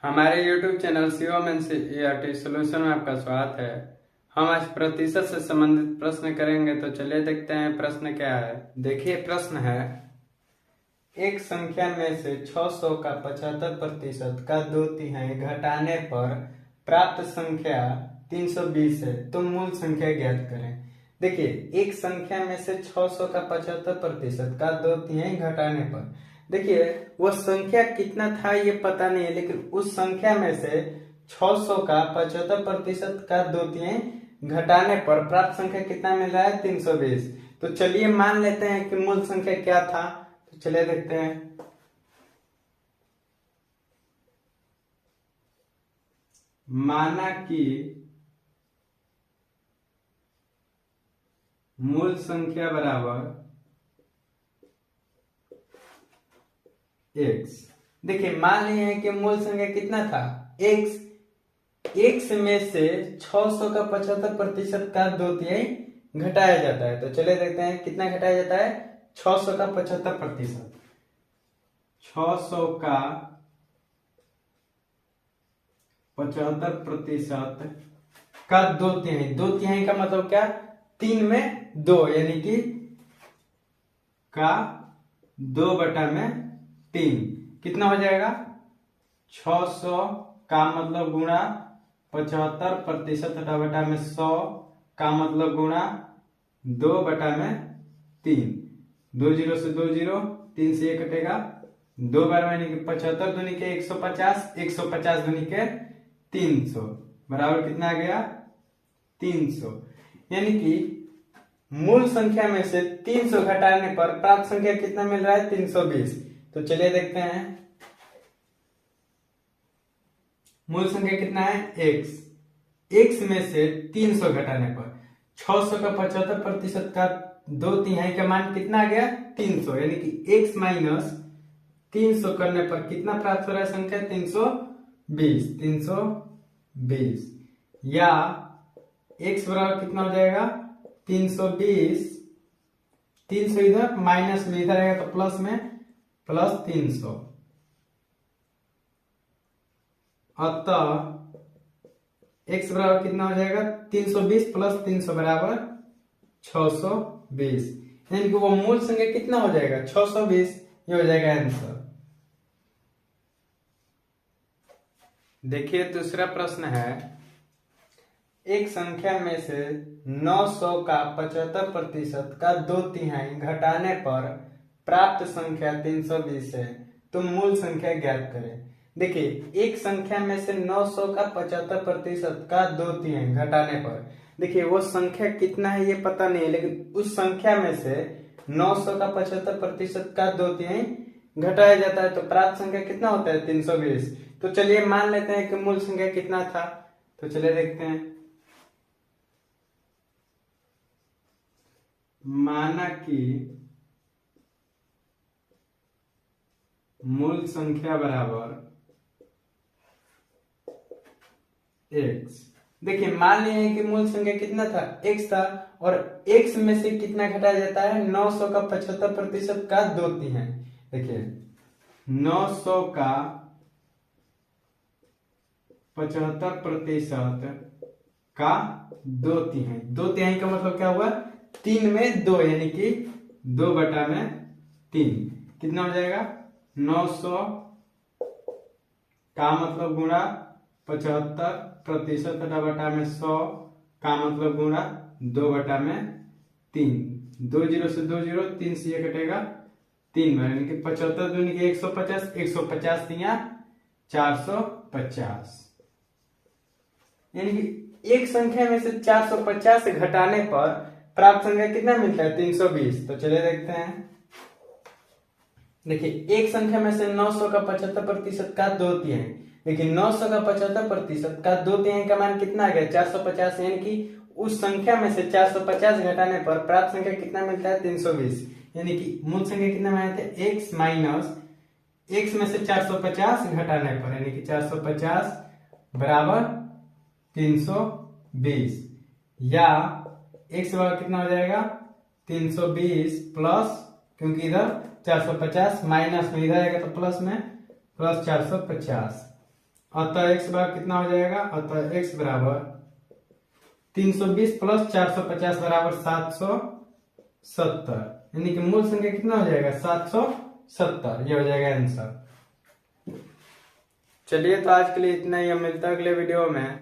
हमारे YouTube channel Shivam NCERT solution में आपका स्वागत है। हम आज प्रतिशत से संबंधित प्रश्न करेंगे, तो चलिए देखते हैं प्रश्न क्या है। देखिए प्रश्न है, एक संख्या में से 600 का 75% का 2/3 घटाने पर प्राप्त संख्या 320 है, तो मूल संख्या ज्ञात करें। देखिए एक संख्या में से 600 का 75% का 2/3 घटाने पर, देखिए वो संख्या कितना था ये पता नहीं है, लेकिन उस संख्या में से 600 का 75% का 2/3 घटाने पर प्राप्त संख्या कितना मिल रहा है, 320। तो चलिए मान लेते हैं कि मूल संख्या क्या था। तो चलिए देखते हैं। माना कि मूल संख्या बराबर x। देखिए मान लिए हैं कि मूल संख्या कितना था, x। x में से 600 का 75% का 2/3 घटाया जाता है। तो चलिए देखते हैं कितना घटाया जाता है, 600 का 75%। 600 का 75% का 2/3, 2/3 का मतलब क्या, 3 में 2, यानी कि का 2/3 कितना हो जाएगा, 600 का मतलब गुणा 75% बटा में 100 का मतलब गुणा 2/3। 2 0 से 2 0, 3 से 1 कटेगा, 2 बार यानी कि 75 दूनी के 150, 150 दूनी के 300 बराबर कितना आ गया, 300। यानी कि मूल संख्या में से 300 घटाने पर प्राप्त संख्या कितना मिल रहा है, 320। तो चलिए देखते हैं मूल संख्या कितना है, x में से 300 घटाने पर 600 का 75% का 2/3 का मान कितना आ गया, 300। यानी कि x माइनस 300 करने पर कितना प्राप्त हो रहा है संख्या, 320। 320 या x बराबर कितना हो जाएगा, 320। 300 इधर माइनस में इधर आएगा तो प्लस में प्लस 300। अतः x बराबर कितना हो जाएगा, 320 प्लस 300 बराबर 620। यानी कि वो मूल संख्या कितना हो जाएगा, 620। ये हो जाएगा आंसर। देखिए दूसरा प्रश्न है, एक संख्या में से 900 का 75% का 2/3 घटाने पर प्राप्त संख्या 320 है, तो मूल संख्या ज्ञात करें। देखिए एक संख्या में से 900 का 75% का 2/3 घटाने पर, देखिए वो संख्या कितना है ये पता नहीं है, लेकिन उस संख्या में से 900 का 75% का 2/3 घटाया जाता है, तो प्राप्त संख्या कितना होता है, 320। तो चलिए मान लेते हैं कि मूल संख्या कितना था। तो चलिए देखते हैं। माना कि मूल संख्या बराबर x। देखिए मान लिए कि मूल संख्या कितना था, x था, और x में से कितना घटाया जाता है, 900 का 75% का 2/3। देखिए 900 का 75% का 2/3, 2/3 का मतलब क्या हुआ, 3 में 2, यानी कि 2/3 कितना हो जाएगा, 900 का मतलब गुणा 75% बटा में 100 का मतलब गुणा 2/3। 2 0 से 2 0, 3 से ये कटेगा, 3 बार यानी कि 75 दूनी के 150, 150 दिया 450। यानी कि एक संख्या में से 450 घटाने पर प्राप्त संख्या कितना मिलता है, 320। तो चलिए देखते हैं। देखिए एक संख्या में से 900 का 75% का 2/3, देखिए 900 का 75% का 2/3 का मान कितना आ गया, 450। यानी कि उस संख्या में से 450 घटाने पर प्राप्त संख्या कितना मिलता है, 320। यानी कि मूल संख्या कितना माने थे, x माइनस x में से 450 घटाने पर, यानी कि 450 बराबर 320, या x बराबर कितना हो जाएगा, 320 प्लस, क्योंकि इधर 450 माइनस में इधर आएगा तो प्लस में प्लस 450। अतः x बराबर कितना हो जाएगा, अतः x बराबर 320 प्लस 450 बराबर 770, यानी कि मूल संख्या कितना हो जाएगा 770। ये हो जाएगा आंसर। चलिए तो आज के लिए इतना ही, हम मिलते हैं अगले वीडियो में।